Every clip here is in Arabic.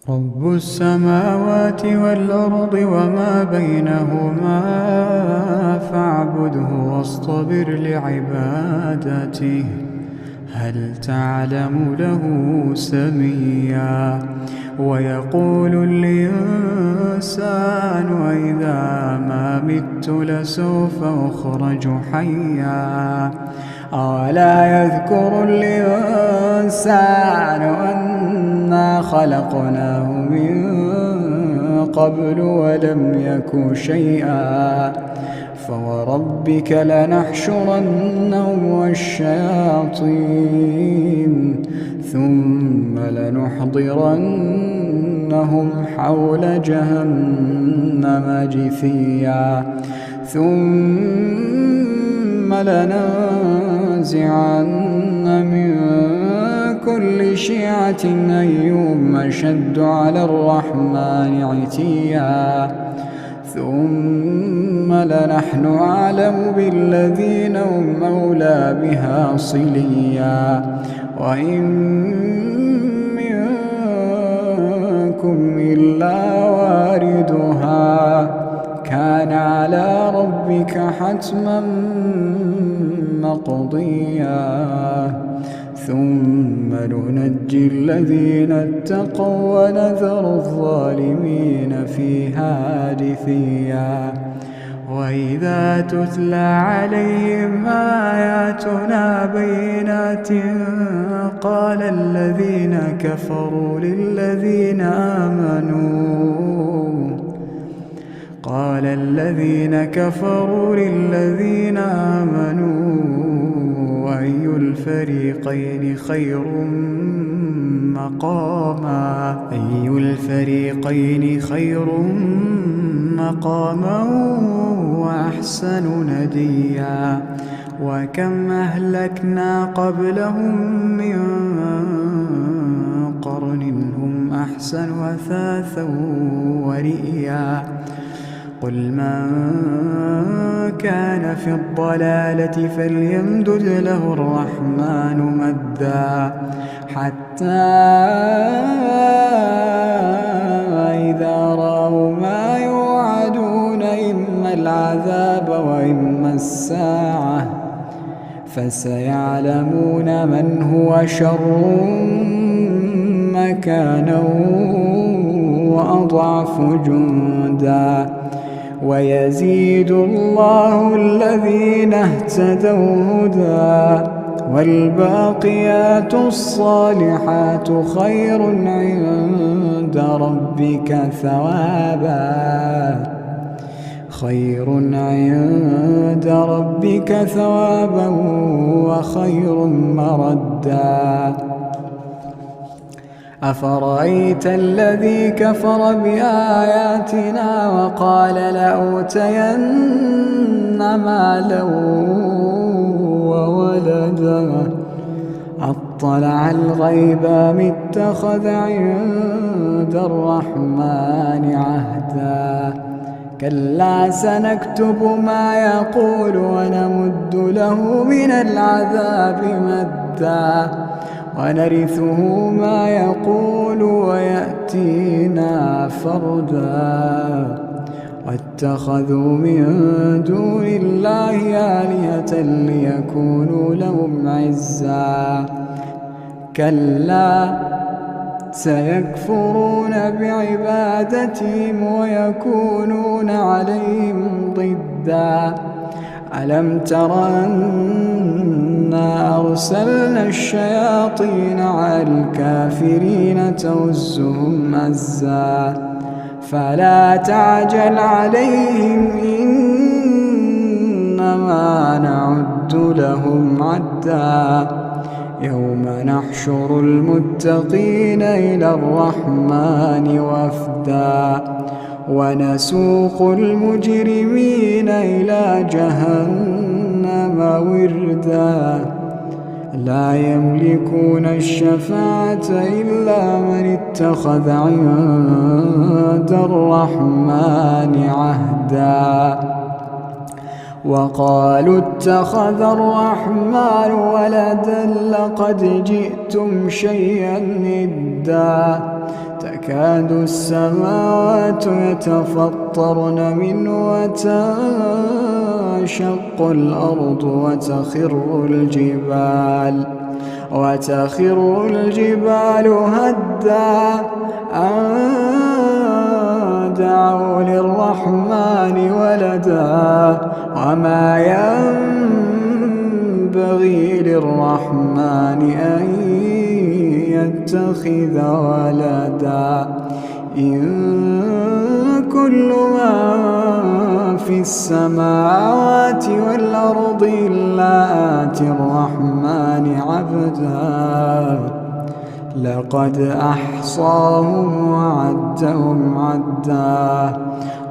رب السماوات والأرض وما بينهما فاعبده واصطبر لعبادته هل تعلم له سميا ويقول الإنسان أإذا ما مت لسوف أخرج حيا أولا يذكر الإنسان أنا خلقناه من قبل ولم يك شيئا فوربك لنحشرنهم والشياطين ثم لنحضرنهم حول جهنم جثيا ثم لننزعن من كل شيعة أيهم أشد على الرحمن عتيا ثم لنحن أعلم بالذين هم أولى بها صليا وإن منكم إلا واردها كان على ربك حتما مقضيا ثم ننجي الذين اتقوا ونذر الظالمين فيها جثيا وإذا تتلى عليهم آياتنا بينات قال الذين كفروا للذين آمنوا أي الفريقين خير مقاما وأحسن نديا وكم أهلكنا قبلهم من قرن هم أحسن أثاثا ورئيا قل من كان في الضلالة فليمدد له الرحمن مدا حتى إذا رأوا ما يوعدون إما العذاب وإما الساعة فسيعلمون من هو شر مكانا وأضعف جندا ويزيد الله الذين اهتدوا هدى والباقيات الصالحات خير عند ربك ثوابا وخير مردا أفرأيت الذي كفر بآياتنا وقال لأوتين مالا وولدا أطلع الغيب أم اتخذ عند الرحمن عهدا كلا سنكتب ما يقول ونمد له من العذاب مدا ونرثه ما يقول ويأتينا فردا واتخذوا من دون الله آلهة ليكونوا لهم عزا كلا سيكفرون بعبادتهم ويكونون عليهم ضدا ألم تر أنا أرسلنا الشياطين على الكافرين تؤزهم أزا فلا تعجل عليهم إنما نعد لهم عدا يوم نحشر المتقين إلى الرحمن وفدا ونسوق المجرمين إلى جهنم وردا لا يملكون الشفاعة إلا من اتخذ عند الرحمن عهدا وقالوا اتخذ الرحمن ولدا لقد جئتم شيئا إدا تكاد السماوات يتفطرن منه وتنشق الأرض وتخر الجبال هدا أن دعوا للرحمن ولدا وما ينبغي للرحمن أن يتخذ ولدا إن كل من في السماوات والأرض إلا آتي الرحمن عبدا لقد أحصاهم وعدهم عدا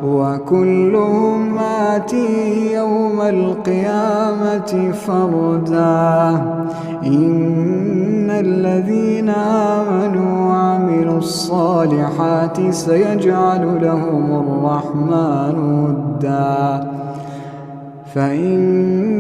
وكلهم آتيه يوم القيامة فردا إن الذين آمنوا وعملوا الصالحات سيجعل لهم الرحمن ودا فإن